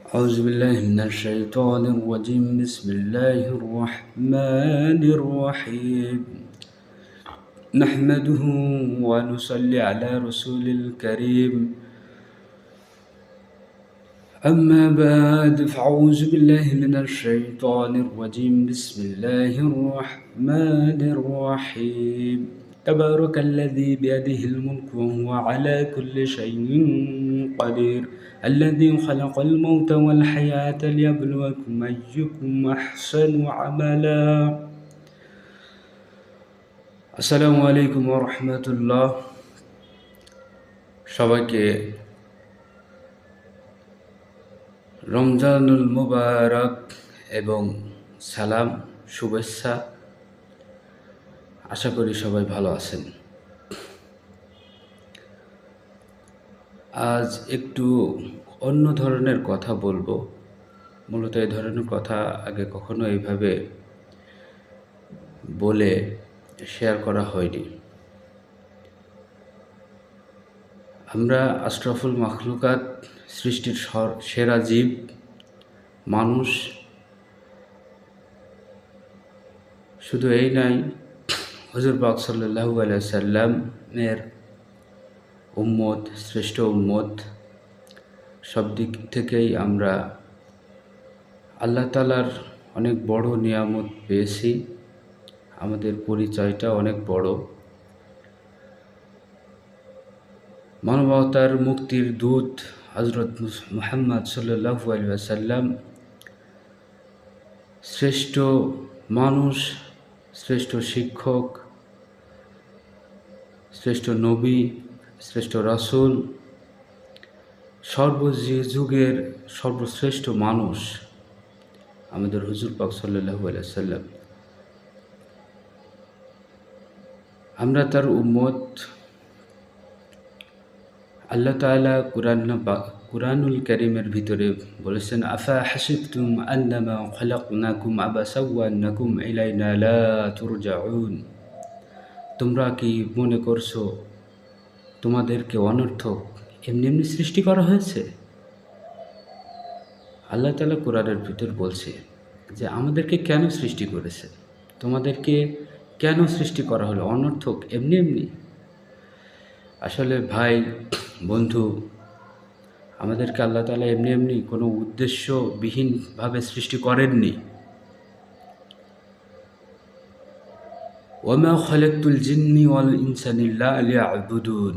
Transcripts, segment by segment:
أعوذ بالله من الشيطان الرجيم. بسم الله الرحمن الرحيم. نحمده ونصلي على رسول الكريم. أما بعد فأعوذ بالله من الشيطان الرجيم. بسم الله الرحمن الرحيم. تبارك الذي بيده الملك وهو على كل شيء قدير. الذي خلق الموت والحياة ليبلوكم أيكم أحسن عملا. আসসালামু আলাইকুম ওয়া রাহমাতুল্লাহ। সবাইকে রমজানুল মুবারক এবং সালাম, শুভেচ্ছা। আশা করি সবাই ভালো আছেন। আজ একটু অন্য ধরনের কথা বলবো। মূলত এই ধরনের কথা আগে কখনো এইভাবে বলে শেয়ার করা হয়নি। আমরা আশরাফুল মাখলুকাত, সৃষ্টির সেরা জীব মানুষ। শুধু এই নয়, হুজুর পাক সাল্লাল্লাহু আলাইহি সাল্লামের উম্মত, শ্রেষ্ঠ উম্মত। সব দিক থেকেই আমরা আল্লাহ তাআলার অনেক বড় নিয়ামত পেয়েছি। আমাদের পরিচয়টা অনেক বড়। মানবতার মুক্তির দূত হযরত মুহাম্মদ সাল্লাল্লাহু আলাইহি ওয়াসাল্লাম শ্রেষ্ঠ মানুষ, শ্রেষ্ঠ শিক্ষক, শ্রেষ্ঠ নবী, শ্রেষ্ঠ রাসূল, সর্বযুগের সর্বশ্রেষ্ঠ মানুষ আমাদের হুজুর পাক সাল্লাল্লাহু আলাইহি ওয়াসাল্লাম। আমরা তার উম্মত। আল্লাহ তাআলা কুরআনুল কারীমের ভিতরে বলেছেন, আফা হাসিবতুম আন্নামা খলাকনাকুম আবাসাও ওয়া আন্নাকুম ইলাইনা লা তুরজাউন। তোমরা কি মনে করছো তোমাদেরকে অনর্থক এমনি এমনি সৃষ্টি করা হয়েছে? আল্লাহ তাআলা কুরআনের ভিতর বলছে যে আমাদেরকে কেন সৃষ্টি করেছে, তোমাদেরকে কেন সৃষ্টি করা হলো অনর্থক এমনি এমনি? আসলে ভাই, বন্ধু, আমাদেরকে আল্লাহ তাআলা এমনি এমনি কোনো উদ্দেশ্যবিহীনভাবে সৃষ্টি করেননি। ওয়ামা খালাকতুল জিন্নি ওয়াল ইনসা ইল্লা লিয়াবুদুন।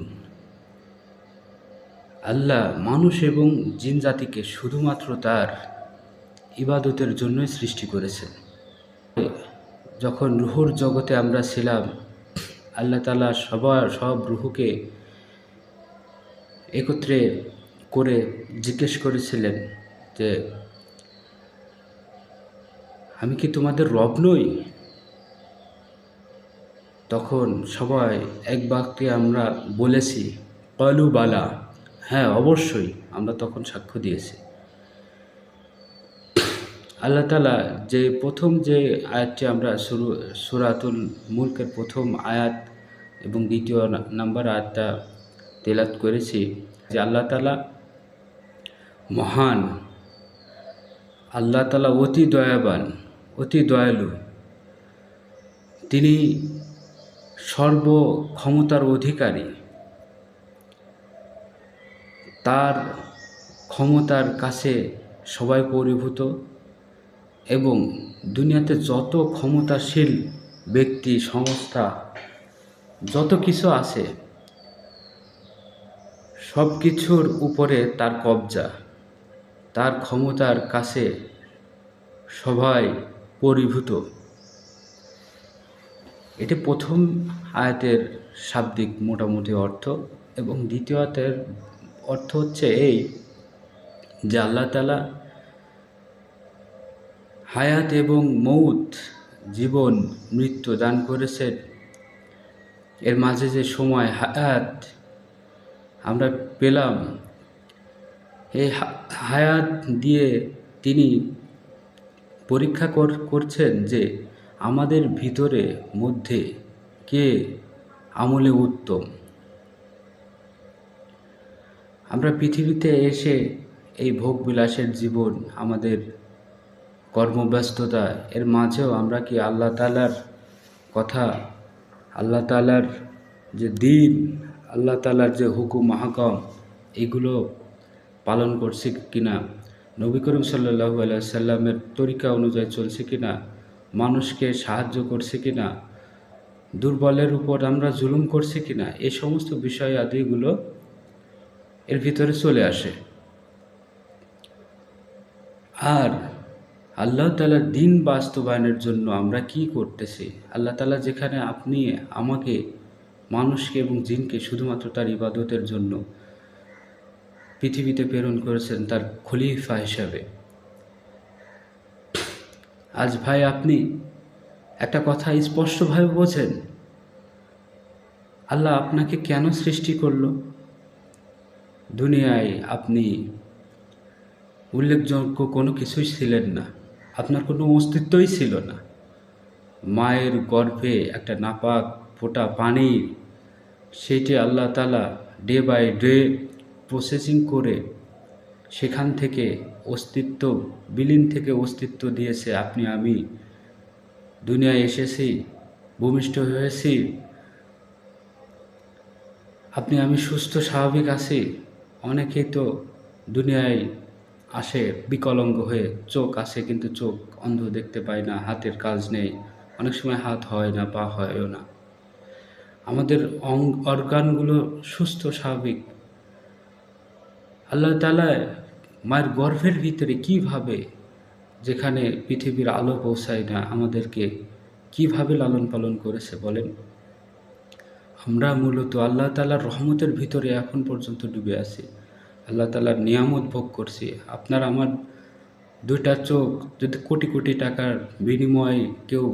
আল্লাহ মানুষ এবং জিন জাতিকে শুধুমাত্র তার ইবাদতের জন্যই সৃষ্টি করেছেন। যখন রুহুর জগতে আমরা ছিলাম, আল্লাহ তাআলা সব রুহুকে একত্রে করে জিজ্ঞেস করেছিলেন যে আমি কি তোমাদের রব নই? তখন সবাই এক বাক্যে আমরা বলেছি, ক্বালু বালা, হ্যাঁ অবশ্যই, আমরা তখন সাক্ষ্য দিয়েছি। আল্লাহ তাআলা যে প্রথম যে আয়াতটি আমরা সূরাতুল মুলকের প্রথম আয়াত এবং দ্বিতীয় নাম্বার আয়াতটা তেলাওয়াত করেছি, যে আল্লাহ তাআলা মহান, আল্লাহ তাআলা অতি দয়াবান, অতি দয়ালু। তিনি সর্বক্ষমতার অধিকারী। তার ক্ষমতার কাছে সবাই পরিভূত এবং দুনিয়াতে যত ক্ষমতাশীল ব্যক্তি, সংস্থা, যত কিছু আছে সব কিছুর উপরে তার কবজা। তার ক্ষমতার কাছে সবাই পরিভূত। এটি প্রথম আয়াতের শাব্দিক মোটামুটি অর্থ। এবং দ্বিতীয় আয়াতের অর্থ হচ্ছে এই যে আল্লাহ তাআলা হায়াত এবং মৌত, জীবন মৃত্যু দান করেছেন। এর মাঝে যে সময় হায়াত আমরা পেলাম, এই হায়াত দিয়ে তিনি পরীক্ষা করছেন যে আমাদের ভিতরে মধ্যে কে আমলে উত্তম। আমরা পৃথিবীতে এসে এই ভোগবিলাসের জীবন, আমাদের কর্মব্যস্ততা, এর মাঝেও আমরা কি আল্লাহ তাআলার কথা, আল্লাহ তাআলার যে দিন, আল্লাহ তাআলার যে হুকুম আহকাম, এগুলো পালন করছি কিনা, নবী করিম সাল্লাল্লাহু আলাইহি সাল্লামের তরিকা অনুযায়ী চলছে কিনা, মানুষকে সাহায্য করছে কিনা, দুর্বলের উপর আমরা জুলুম করছি কিনা, এই সমস্ত বিষয় আদিগুলো এর ভিতরে চলে আসে। আর আল্লাহ তাআলার দিন বাস্তবায়নের জন্য আমরা কি করতেছি, আল্লাহ তাআলা যেখানে আপনি আমাকে, মানুষকে এবং জিনকে শুধুমাত্র তার ইবাদতের জন্য পৃথিবীতে প্রেরণ করেছেন তার খলিফা হিসাবে। আজ ভাই আপনি একটা কথা স্পষ্টভাবে বোঝেন, আল্লাহ আপনাকে কেন সৃষ্টি করলো। দুনিয়ায় আপনি উল্লেখযোগ্য কোনো কিছুই ছিলেন না, আপনার কোনো অস্তিত্বই ছিল না। মায়ের গর্ভে একটা নাপাক ফোঁটা পানি, সেইটি আল্লাহ তাআলা ডে বাই ডে প্রসেসিং করে সেখান থেকে অস্তিত্ব, বিলীন থেকে অস্তিত্ব দিয়েছে। আপনি আমি দুনিয়ায় এসেছি, ভূমিষ্ঠ হয়েছি, আপনি আমি সুস্থ স্বাভাবিক আছি। অনেকেই তো দুনিয়ায় আসে বিকলাঙ্গ হয়ে, চোখ আছে কিন্তু চোখ অন্ধ, দেখতে পায় না, হাতের কাজ নেই, অনেক সময় হাত হয় না, পা হয়ও না। আমাদের অর্গানগুলো সুস্থ স্বাভাবিক। আল্লাহ তাআলা মায়ের গর্ভের ভিতরে কিভাবে, যেখানে পৃথিবীর আলো পৌঁছায় না, আমাদেরকে কিভাবে লালন পালন করেছে বলেন। আমরা মূলত আল্লাহ তাআলার রহমতের ভিতরে এখন পর্যন্ত ডুবে আছি, আল্লাহ তাআলার নিয়ামত ভোগ করছি। আপনার আমার দুইটা চোখ যদি কোটি কোটি টাকার বিনিময়ে কেউ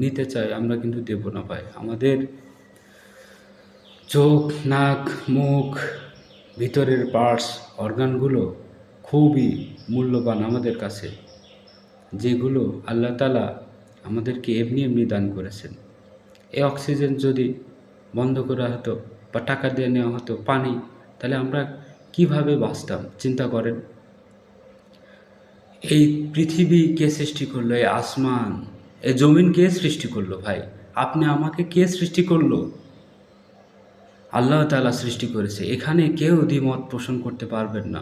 নিতে চায়, আমরা কিন্তু দেব না ভাই। আমাদের চোখ, নাক, মুখ, ভিতরের পার্টস, অর্গানগুলো খুবই মূল্যবান আমাদের কাছে, যেগুলো আল্লাহ তাআলা আমাদেরকে এমনি এমনি দান করেছেন। এই অক্সিজেন যদি বন্ধ করা হতো বা টাকা দিয়ে নেওয়া হতো পানি, তাহলে আমরা কিভাবে বাঁচতাম চিন্তা করেন। এই পৃথিবী কে সৃষ্টি করলো, এই আসমান, এই জমিন কে সৃষ্টি করলো ভাই? আপনি আমাকে কে সৃষ্টি করলো? আল্লাহ তাআলা সৃষ্টি করেছে, এখানে কেউ দ্বিমত পোষণ করতে পারবেন না।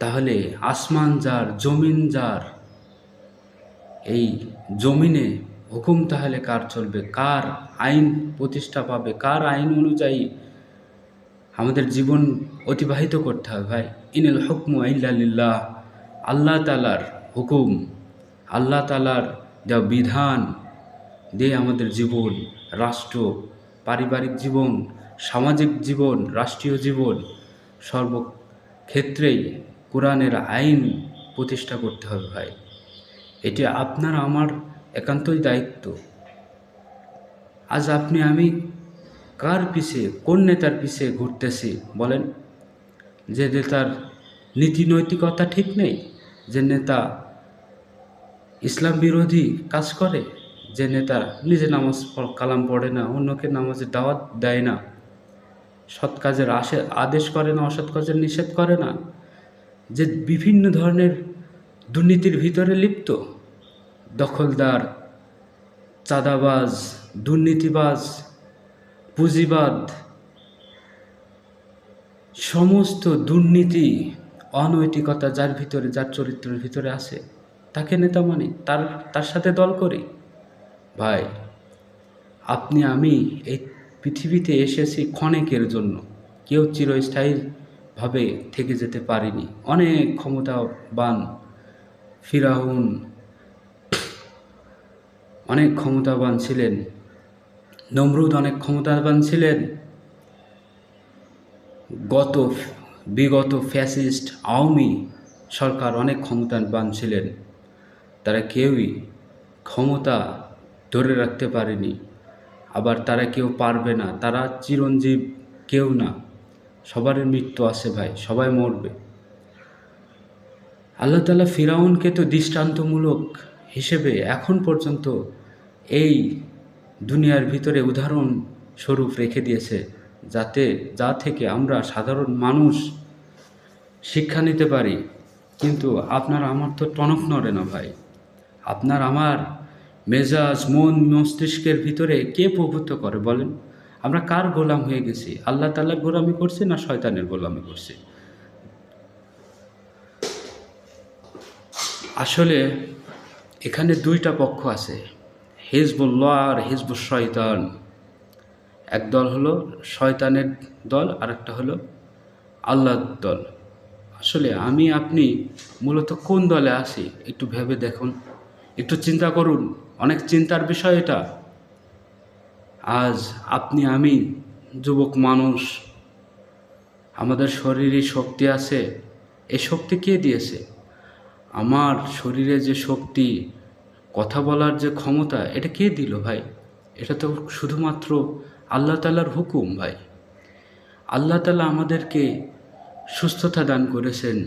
তাহলে আসমান যার, জমিন যার, এই জমিনে হুকুম তাহলে কার চলবে, কার আইন প্রতিষ্ঠা পাবে, কার আইন অনুযায়ী আমাদের জীবন অতিবাহিত করতে হবে ভাই। ইনিল হুকমু ইল্লা লিল্লাহ, আল্লাহ তাআলার হুকুম, আল্লাহ তাআলার দেওয়া বিধান দিয়ে আমাদের জীবন, রাষ্ট্র, পারিবারিক জীবন, সামাজিক জীবন, রাষ্ট্রীয় জীবন, সর্বক্ষেত্রেই কোরআনের আইন প্রতিষ্ঠা করতে হবে ভাই। এটি আপনার আমার একান্তই দায়িত্ব। আজ আপনি আমি কার পিছে, কোন নেতার পিছে ঘুরতেছি বলেন? যে নেতার নীতি নৈতিকতা ঠিক নেই, যে নেতা ইসলাম বিরোধী কাজ করে, যে নেতা নিজে নামাজ কালাম পড়ে না, অন্যকে নামাজের দাওয়াত দেয় না, সৎ কাজের আদেশ করে না, অসৎ কাজের নিষেধ করে না, যে বিভিন্ন ধরনের দুর্নীতির ভিতরে লিপ্ত, দখলদার, চাঁদাবাজ, দুর্নীতিবাজ, পুঁজিবাদ, সমস্ত দুর্নীতি, অনৈতিকতা যার ভিতরে, যার চরিত্রের ভিতরে আছে, তাকে নেতা মানি, তার সাথে দল করি। ভাই, আপনি আমি এই পৃথিবীতে এসেছি ক্ষণিকের জন্য, কেউ চিরস্থায়ীভাবে থেকে যেতে পারেনি। অনেক ক্ষমতাবান ফিরাউন অনেক ক্ষমতাবান ছিলেন, নমরুদ অনেক ক্ষমতাবান ছিলেন, বিগত ফ্যাসিস্ট আওয়ামী সরকার অনেক ক্ষমতাবান ছিলেন, তারা কেউই ক্ষমতা ধরে রাখতে পারেনি। আবার তারা কেউ পারবে না, তারা চিরঞ্জীব কেউ না, সবারই মৃত্যু আছে ভাই, সবাই মরবে। আল্লাহ তাআলা ফিরাউনকে তো দৃষ্টান্তমূলক হিসেবে এখন পর্যন্ত এই দুনিয়ার ভিতরে উদাহরণ স্বরূপ রেখে দিয়েছে, যা থেকে আমরা সাধারণ মানুষ শিক্ষা নিতে পারি, কিন্তু আপনার আমার তো টনক নড়ে না ভাই। আপনার আমার মেজাজ, মন, মস্তিষ্কের ভিতরে কে প্রভুত্ব করে বলেন? আমরা কার গোলাম হয়ে গেছি? আল্লাহ তাআলার গোলামি করছি না শয়তানের গোলামি করছি? আসলে এখানে দুইটা পক্ষ আছে, হিজবুল্লাহ আর হিজবুশ শয়তান। এক দল হলো শয়তানের দল, আর একটা হলো আল্লাহর দল। আসলে আমি আপনি মূলত কোন দলে আছি একটু ভেবে দেখুন, একটু চিন্তা করুন। অনেক চিন্তার বিষয় এটা। আজ আপনি আমি যুবক মানুষ, আমাদের শরীরে শক্তি আছে। এই শক্তি কে দিয়েছে? আমার শরীরে যে শক্তি, কথা বলার যে ক্ষমতা, এটা কে দিল ভাই? এটা তো শুধুমাত্র আল্লাহ তাআলার হুকুম ভাই। আল্লাহ তাআলা আমাদেরকে সুস্থতা দান করেছেন,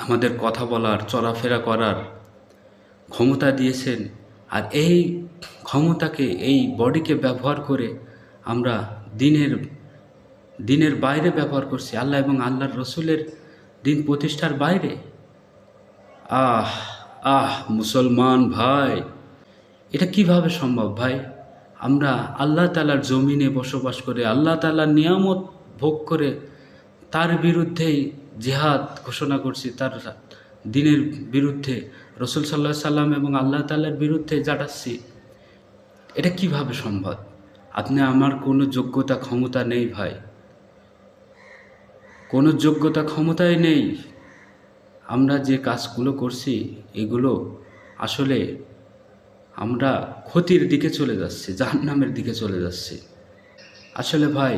আমাদের কথা বলার, চলাফেরা করার ক্ষমতা দিয়েছেন। আর এই ক্ষমতাকে, এই বডিকে ব্যবহার করে আমরা দিনের দিনের বাইরে ব্যবহার করছি, আল্লাহ এবং আল্লাহর রসুলের দিন প্রতিষ্ঠার বাইরে। আহ আহ মুসলমান ভাই, এটা কিভাবে সম্ভব ভাই? আমরা আল্লাহ তাআলার জমিনে বসবাস করে, আল্লাহ তাআলার নিয়ামত ভোগ করে তার বিরুদ্ধেই জিহাদ ঘোষণা করছি, তার দিনের বিরুদ্ধে, রসুল সাল্লাহ সাল্লাম এবং আল্লাহ তাআলার বিরুদ্ধে জাটাচ্ছি। এটা কিভাবে সম্ভব? আপনি আমার কোনো যোগ্যতা ক্ষমতা নেই ভাই, কোনো যোগ্যতা ক্ষমতাই নেই। আমরা যে কাজগুলো করছি এগুলো আসলে আমরা ক্ষতির দিকে চলে যাচ্ছি, জাহান্নামের দিকে চলে যাচ্ছি। আসলে ভাই,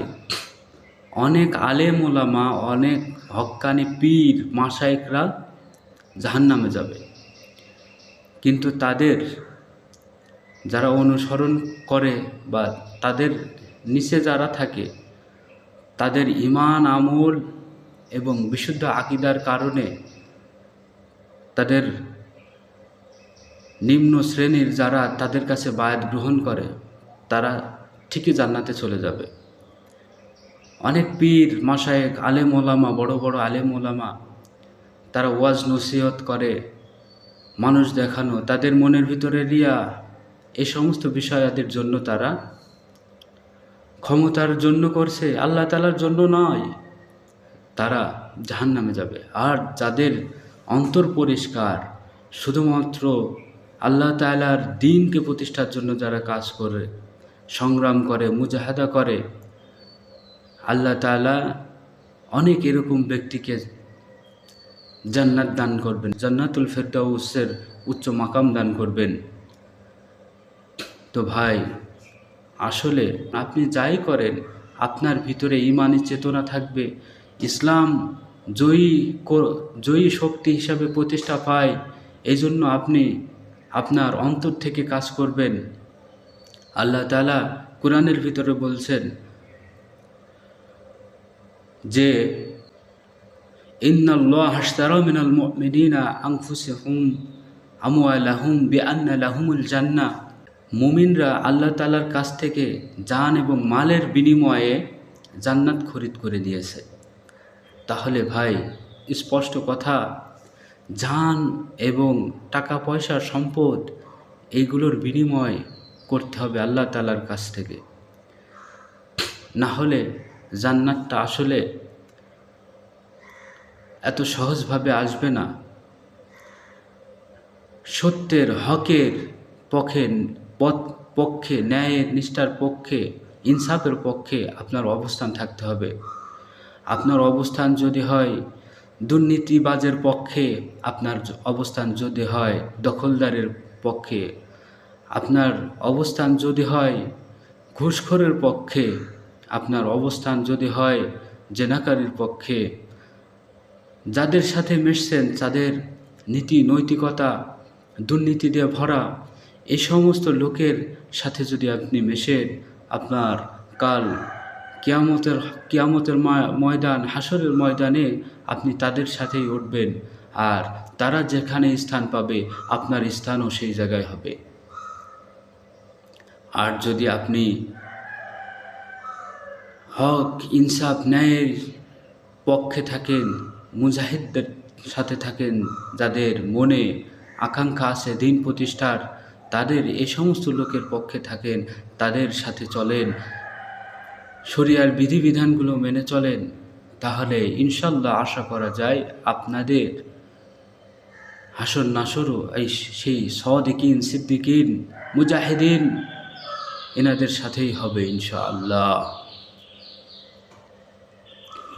অনেক আলেম ওলামা, অনেক হক্কানি পীর মাশায়েখরা জাহান্নামে যাবে, কিন্তু তাদের যারা অনুসরণ করে বা তাদের নিচে যারা থাকে, তাদের ঈমান, আমল এবং বিশুদ্ধ আকীদার কারণে তাদের নিম্ন শ্রেণীর যারা তাদের কাছে বায়াত গ্রহণ করে, তারা ঠিকই জান্নাতে চলে যাবে। অনেক পীর মাশায়েখ, আলেম ওলামা, বড় বড় আলেম ওলামা, তারা ওয়াজ নসিহত করে, মানুষ দেখানো, তাদের মনের ভিতরে রিয়া, এই সমস্ত বিষয়াদের জন্য তারা ক্ষমতার জন্য করছে, আল্লাহ তাআলার জন্য নয়। তারা জাহান্নামে যাবে। আর যাদের অন্তর পরিষ্কার, শুধুমাত্র আল্লাহ তাআলার দ্বীনকে প্রতিষ্ঠার জন্য যারা কাজ করে, সংগ্রাম করে, মুজাহাদা করে, আল্লাহ তাআলা অনেক এরকম ব্যক্তিকে জান্নাত দান করবেন, জান্নাতুল ফেরদাউসের উচ্চ মাকাম দান করবেন। তো ভাই, আসলে আপনি যাই করেন, আপনার ভিতরে ঈমানি চেতনা থাকবে, ইসলাম জয়ী শক্তি হিসাবে প্রতিষ্ঠা পায়। এই জন্য আপনি আপনার অন্তর থেকে কাজ করবেন। আল্লাহ তাআলা কোরআনের ভিতরে বলছেন যে ইন্নাল্লাহা আশতারা মিনাল মুমিনিনা আনফুসাহুম আমওয়ালাহুম বিআন্না লাহুমুল জান্নাহ। মুমিনরা আল্লাহ তাআলার কাছ থেকে জান এবং মালের বিনিময়ে জান্নাত খরিদ করে দিয়েছে। তাহলে ভাই, স্পষ্ট কথা, জান এবং টাকা পয়সা, সম্পদ, এইগুলোর বিনিময় করতে হবে আল্লাহ তাআলার কাছ থেকে, না হলে জান্নাতটা আসলে এত সহজভাবে আসবে না। সত্যের, হকের পক্ষে, ন্যায়ের, নিষ্ঠার পক্ষে, ইনসাফের পক্ষে আপনার অবস্থান থাকতে হবে। আপনার অবস্থান যদি হয় দুর্নীতিবাজের পক্ষে, আপনার অবস্থান যদি হয় দখলদারের পক্ষে, আপনার অবস্থান যদি হয় ঘুষখোরের পক্ষে, আপনার অবস্থান যদি হয় জেনাকারীর পক্ষে, যাদের সাথে মিশছেন তাদের নীতি নৈতিকতা দুর্নীতি দিয়ে ভরা, এই সমস্ত লোকের সাথে যদি আপনি মেশেন, আপনার কাল কিয়ামতের ময়দান, হাসরের ময়দানে আপনি তাদের সাথেই উঠবেন। আর তারা যেখানে স্থান পাবে, আপনার স্থানও সেই জায়গায় হবে। আর যদি আপনি হক, ইনসাফ, ন্যায়ের পক্ষে থাকেন, মুজাহিদদের সাথে থাকেন, যাদের মনে আকাঙ্ক্ষা আছে দিন প্রতিষ্ঠার, তাদের এই সমস্ত লোকের পক্ষে থাকেন, তাদের সাথে চলেন, শরিয়ার বিধিবিধানগুলো মেনে চলেন, তাহলে ইনশাল্লাহ আশা করা যায় আপনাদের হাসর নাসরও এই সেই সাদিকিন, সিদ্দিকিন, মুজাহিদিন এনাদের সাথেই হবে ইনশাআল্লাহ।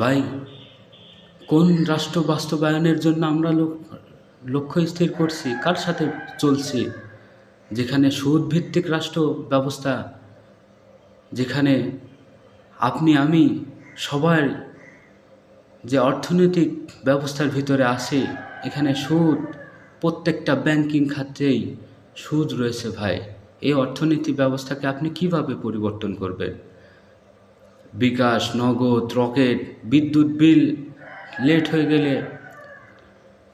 ভাই, কোন রাষ্ট্র বাস্তবায়নের জন্য আমরা লক্ষ্য স্থির করছি, কার সাথে চলছি? যেখানে সুদ ভিত্তিক রাষ্ট্র ব্যবস্থা, যেখানে আপনি আমি সবার যে অর্থনৈতিক ব্যবস্থার ভিতরে আসে, এখানে সুদ, প্রত্যেকটা ব্যাংকিং খাতেই সুদ রয়েছে ভাই। এই অর্থনীতি ব্যবস্থাকে আপনি কিভাবে পরিবর্তন করবেন? বিকাশ, নগদ, রকেট, বিদ্যুৎ বিল লেট হয়ে গেলে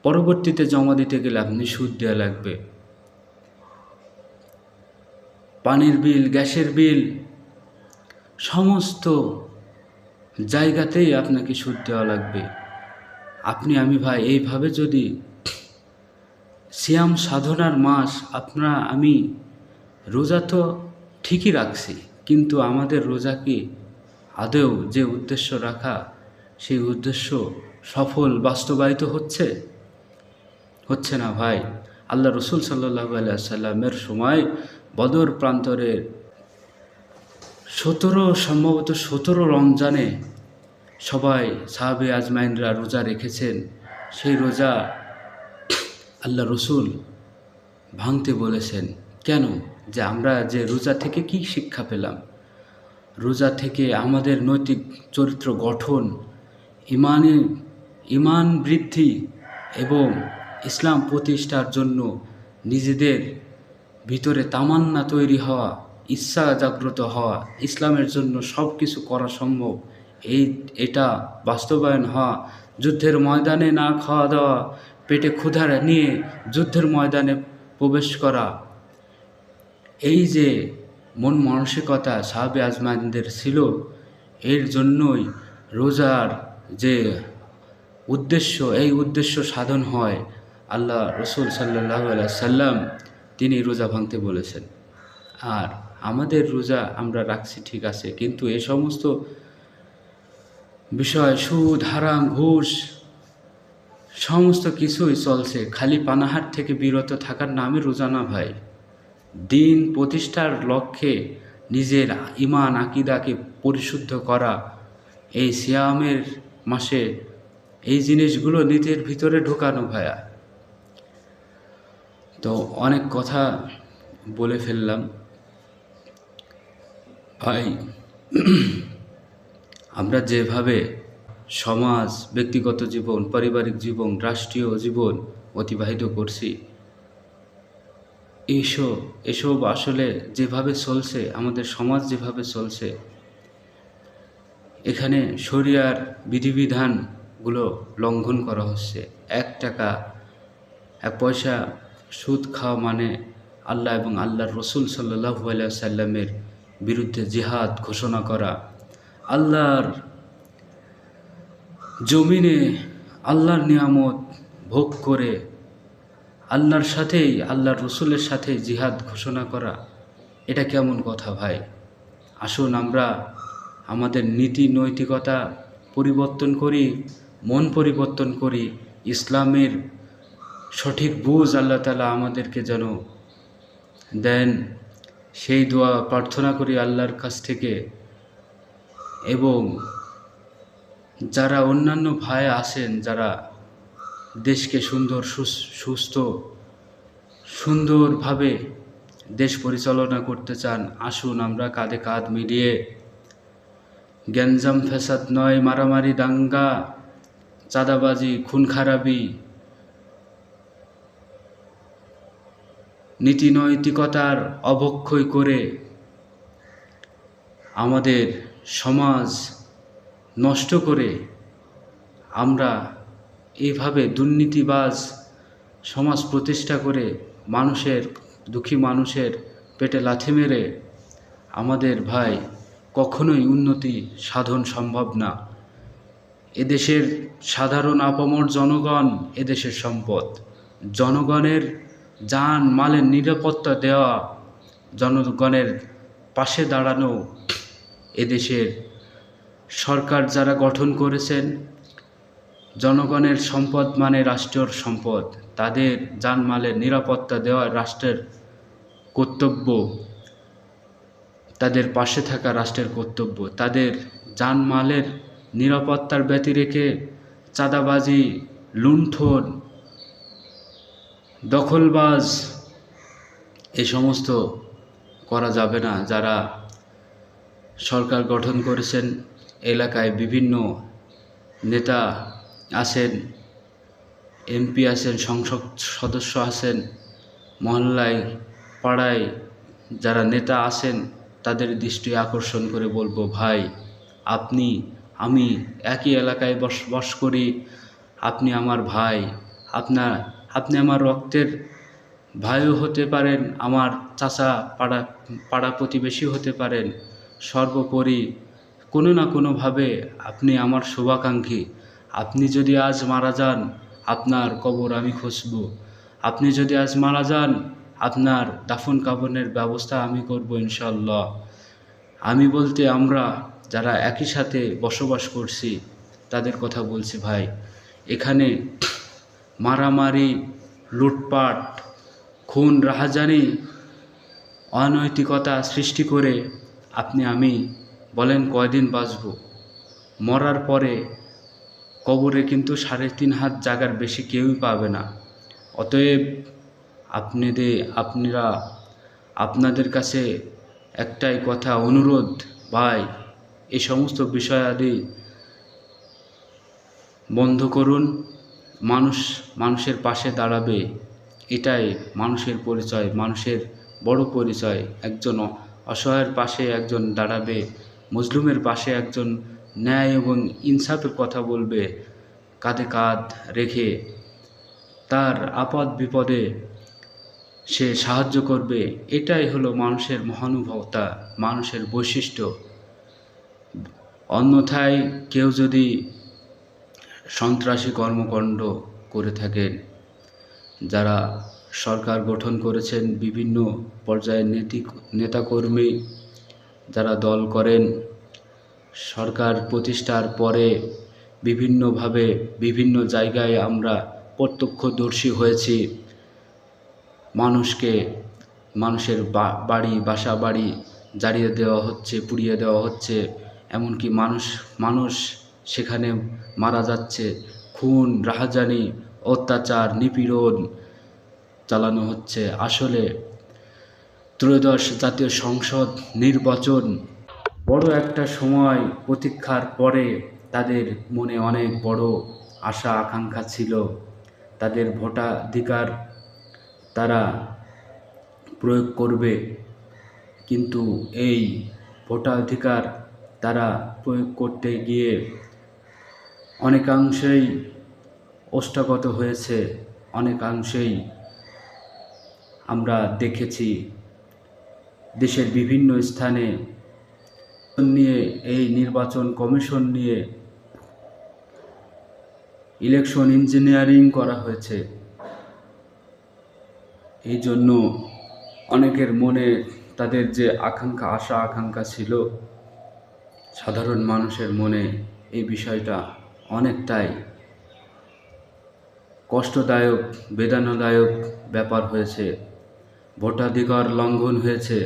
পরবর্তীতে জমা দিতে গেলে আপনি সুদ দেওয়া লাগবে। পানির বিল, গ্যাসের বিল, সমস্ত জায়গাতেই আপনাকে সুদ দেওয়া লাগবে। আপনি আমি ভাই এইভাবে যদি সিয়াম সাধনার মাস, আমি রোজা তো ঠিকই রাখছি, কিন্তু আমাদের রোজা কি আদৌ যে উদ্দেশ্য রাখা, সেই উদ্দেশ্য সফল বাস্তবায়িত হচ্ছে না ভাই। আল্লাহ রসুল সাল্লাল্লাহু আলাইহি সাল্লামের সময় বদর প্রান্তরের 17 রমজানে সবাই সাহাবে আজমাইনরা রোজা রেখেছেন। সেই রোজা আল্লাহ রসুল ভাঙতে বলেছেন। কেন? যে আমরা যে রোজা থেকে কি শিক্ষা পেলাম? রোজা থেকে আমাদের নৈতিক চরিত্র গঠন, ইমান বৃদ্ধি এবং ইসলাম প্রতিষ্ঠার জন্য নিজেদের ভিতরে তামান্না তৈরি হওয়া, ইচ্ছা জাগ্রত হওয়া, ইসলামের জন্য সব কিছু করা সম্ভব, এটা বাস্তবায়ন হওয়া, যুদ্ধের ময়দানে না খাওয়া দাওয়া, পেটে ক্ষুধা নিয়ে যুদ্ধের ময়দানে প্রবেশ করা, এই যে মন মানসিকতা সাহাবে আজমাইনদের ছিল, এর জন্যই রোজার যে উদ্দেশ্য, এই উদ্দেশ্য সাধন হয়। আল্লাহ রসুল সাল্লাল্লাহু আলাইহি সাল্লাম তিনি রোজা ভাঙতে বলেছেন। আর আমাদের রোজা আমরা রাখছি ঠিক আছে, কিন্তু এ সমস্ত বিষয়, সুদ, হারাম, ঘুষ, সমস্ত কিছুই চলছে। খালি পানাহার থেকে বিরত থাকার নামে রোজা না ভাই। দিন প্রতিষ্ঠার লক্ষ্যে নিজের ইমান আকিদাকে পরিশুদ্ধ করা, এই সিয়ামের মাসে এই জিনিসগুলো নিজের ভিতরে ঢোকানো ভাইয়া। তো অনেক কথা বলে ফেললাম ভাই। আমরা যেভাবে সমাজ, ব্যক্তিগত জীবন, পারিবারিক জীবন, রাষ্ট্রীয় জীবন অতিবাহিত করছি, এসব আসলে যেভাবে চলছে, আমাদের সমাজ যেভাবে চলছে, এখানে শরিয়ার বিধিবিধানগুলো লঙ্ঘন করা হচ্ছে। 1 টাকা 1 পয়সা সুদ খাওয়া মানে আল্লাহ এবং আল্লাহর রসুল সাল্লাল্লাহু আলাইহি সাল্লামের বিরুদ্ধে জিহাদ ঘোষণা করা। আল্লাহর জমিনে আল্লাহর নিয়ামত ভোগ করে আল্লাহর সাথেই, আল্লাহর রসুলের সাথে জিহাদ ঘোষণা করা, এটা কেমন কথা ভাই? আসুন আমরা আমাদের নীতি নৈতিকতা পরিবর্তন করি, মন পরিবর্তন করি, ইসলামের সঠিক বুঝ আল্লাহ তাআলা আমাদেরকে যেন দেন, সেই দোয়া প্রার্থনা করি আল্লাহর কাছ থেকে। এবং যারা অন্যান্য ভাই আছেন, যারা দেশকে সুন্দরভাবে দেশ পরিচালনা করতে চান, আসুন আমরা কাঁধে কাঁধ মিলিয়ে, গ্যাঞ্জাম ফ্যাসাদ নয়, মারামারি, দাঙ্গা, চাঁদাবাজি, খুন খারাপি, নীতি নৈতিকতার অবক্ষয় করে আমাদের সমাজ নষ্ট করে আমরা এইভাবে দুর্নীতিবাজ সমাজ প্রতিষ্ঠা করে দুঃখী মানুষের পেটে লাথি মেরে আমাদের ভাই কখনোই উন্নতি সাধন সম্ভব না। এদেশের সাধারণ আপামর জনগণ এদেশের সম্পদ। জনগণের যান মালের নিরাপত্তা দেওয়া, জনগণের পাশে দাঁড়ানো এদেশের সরকার যারা গঠন করেছেন। জনগণের সম্পদ মানে রাষ্ট্রের সম্পদ, তাদের জানমালের নিরাপত্তা দেওয়া রাষ্ট্রের কর্তব্য, তাদের পাশে থাকা রাষ্ট্রের কর্তব্য। তাদের জানমালের নিরাপত্তার ব্যতি রেখে চাঁদাবাজি, লুণ্ঠন, দখলবাজ এ সমস্ত করা যাবে না। যারা সরকার গঠন করেছেন, এলাকায় বিভিন্ন নেতা আছেন, এমপি আছেন, সংসদ সদস্য আছেন, মহল্লায় পাড়ায় যারা নেতা আছেন, তাদের দৃষ্টি আকর্ষণ করে বলবো, ভাই আমি একই এলাকায় বসবাস করি, আপনি আমার ভাই, আপনি আমার রক্তের ভাইও হতে পারেন, আমার চাচা পাড়া প্রতিবেশী হতে পারেন। সর্বোপরি কোনো না কোনোভাবে আপনি আমার শুভাকাঙ্ক্ষী। আপনি যদি আজ মারা যান, আপনার কবর আমি খুঁজব। আপনি যদি আজ মারা যান, আপনার দাফন কাফনের ব্যবস্থা আমি করব ইনশাল্লাহ। আমি বলতে আমরা যারা একই সাথে বসবাস করছি তাদের কথা বলছি। ভাই, এখানে মারামারি, লুটপাট, খুন, রাহাজানি, অনৈতিকতা সৃষ্টি করে আমি বলেন কয়দিন বাঁচব? মরার পরে কবরে কিন্তু 3.5 হাত জায়গার বেশি কেউই পাবে না। অতএব আপনাদের কাছে একটাই কথা, অনুরোধ, ভাই, এই সমস্ত বিষয়াদি বন্ধ করুন। মানুষের পাশে দাঁড়াবে, এটাই মানুষের পরিচয়, মানুষের বড় পরিচয়। একজন অসহায়ের পাশে একজন দাঁড়াবে, মজলুমের পাশে একজন ন্যায় এবং ইনসাফের কথা বলবে, কাঁধে কাঁধ রেখে তার আপদ বিপদে সে সাহায্য করবে। এটাই হলো মানুষের মহানুভবতা, মানুষের বৈশিষ্ট্য। অন্যথায় কেউ যদি সন্ত্রাসী কর্মকাণ্ড করে থাকেন, যারা সরকার গঠন করেছেন, বিভিন্ন পর্যায়ের নেতাকর্মী যারা দল করেন, সরকার প্রতিষ্ঠার পরে বিভিন্নভাবে বিভিন্ন জায়গায় আমরা প্রত্যক্ষদর্শী হয়েছি। মানুষের বাসা বাড়ি জ্বালিয়ে দেওয়া হচ্ছে, পুড়িয়ে দেওয়া হচ্ছে, এমনকি মানুষ সেখানে মারা যাচ্ছে। খুন, রাহাজানি, অত্যাচার, নিপীড়ন চালানো হচ্ছে। আসলে ত্রয়োদশ জাতীয় সংসদ নির্বাচন বড় একটা সময় প্রতীক্ষার পরে তাদের মনে অনেক বড় আশা আকাঙ্ক্ষা ছিল। তাদের ভোটাধিকার তারা প্রয়োগ করবে, কিন্তু এই ভোটাধিকার তারা প্রয়োগ করতে গিয়ে অনেকাংশেই ওষ্ঠাগত হয়েছে। অনেকাংশেই আমরা দেখেছি দেশের বিভিন্ন স্থানে নিয়ে, এই নির্বাচন কমিশন নিয়ে ইলেকশন ইঞ্জিনিয়ারিং করা হয়েছে। এই জন্য অনেকের মনে তাদের যে আশা আকাঙ্ক্ষা ছিল, সাধারণ মানুষের মনে এই বিষয়টা অনেকটাই কষ্টদায়ক, বেদনাদায়ক ব্যাপার হয়েছে। ভোটাধিকার লঙ্ঘন হয়েছে।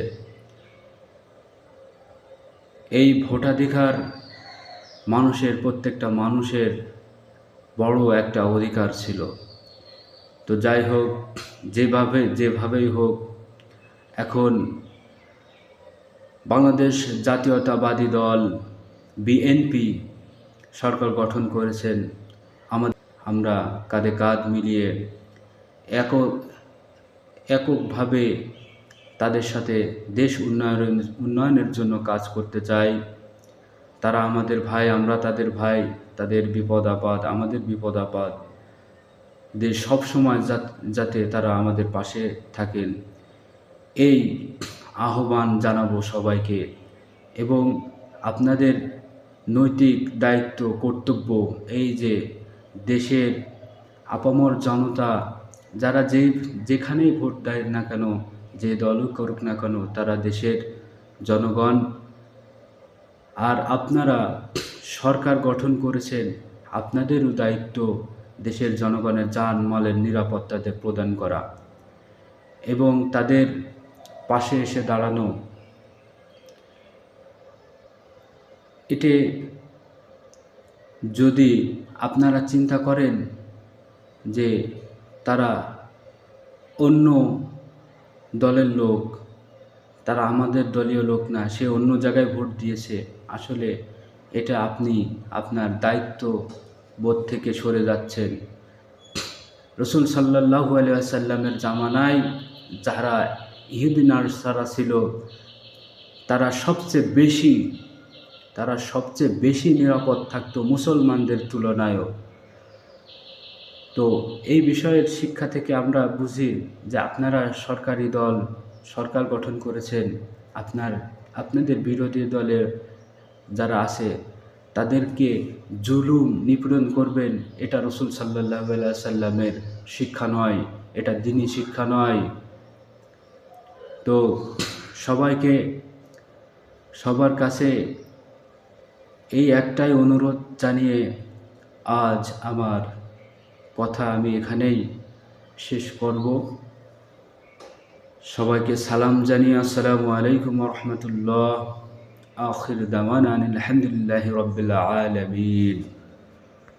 এই ভোটাধিকার প্রত্যেকটা মানুষের বড় একটা অধিকার ছিল। তো যাই হোক, যেভাবেই হোক, এখন বাংলাদেশ জাতীয়তাবাদী দল বিএনপি সরকার গঠন করেছেন। আমরা কাঁধে কাঁধ মিলিয়ে এককভাবে তাদের সাথে দেশ উন্নয়নের জন্য কাজ করতে চাই। তারা আমাদের ভাই, আমরা তাদের ভাই। তাদের বিপদ আপদ, আমাদের বিপদ আপদ, দেশ সবসময় যাতে তারা আমাদের পাশে থাকেন, এই আহ্বান জানাবো সবাইকে। এবং আপনাদের নৈতিক দায়িত্ব কর্তব্য, এই যে দেশের আপামর জনতা যারা যেখানেই ভোট দেয় না কেন, যে দলই করুক না কেন, তারা দেশের জনগণ। আর আপনারা সরকার গঠন করেছেন, আপনাদেরও দায়িত্ব দেশের জনগণের জানমালের নিরাপত্তা প্রদান করা এবং তাদের পাশে এসে দাঁড়ানো। এতে যদি আপনারা চিন্তা করেন যে তারা অন্য দলের লোক, তারা আমাদের দলীয় লোক না, সে অন্য জায়গায় ভোট দিয়েছে, আসলে এটা আপনি আপনার দায়িত্ব বোধ থেকে সরে যাচ্ছেন। রসুল সাল্লাল্লাহু আলাইহি ওয়াসাল্লামের জামানায় যারা ইহুদি নাসারা ছিল, তারা সবচেয়ে বেশি নিরাপদ থাকতো মুসলমানদের তুলনায়ও। তো এই বিষয়ের শিক্ষা থেকে আমরা বুঝি যে আপনারা সরকারি দল, সরকার গঠন করেছেন, আপনাদের বিরোধী দলের যারা আছে তাদেরকে জুলুম নিপীড়ন করবেন, এটা রসুল সাল্লাল্লাহু আলাইহি সাল্লামের শিক্ষা নয়, এটা দ্বীনি শিক্ষা নয়। তো সবার কাছে এই একটাই অনুরোধ জানিয়ে আজ আমার কথা আমি এখানেই শেষ করব। সবাইকে সালাম জানিয়ে আসসালামু আলাইকুম ওয়া রাহমাতুল্লাহ। আখির দাওয়ানা আলহামদুলিল্লাহি রাব্বিল আলামিন।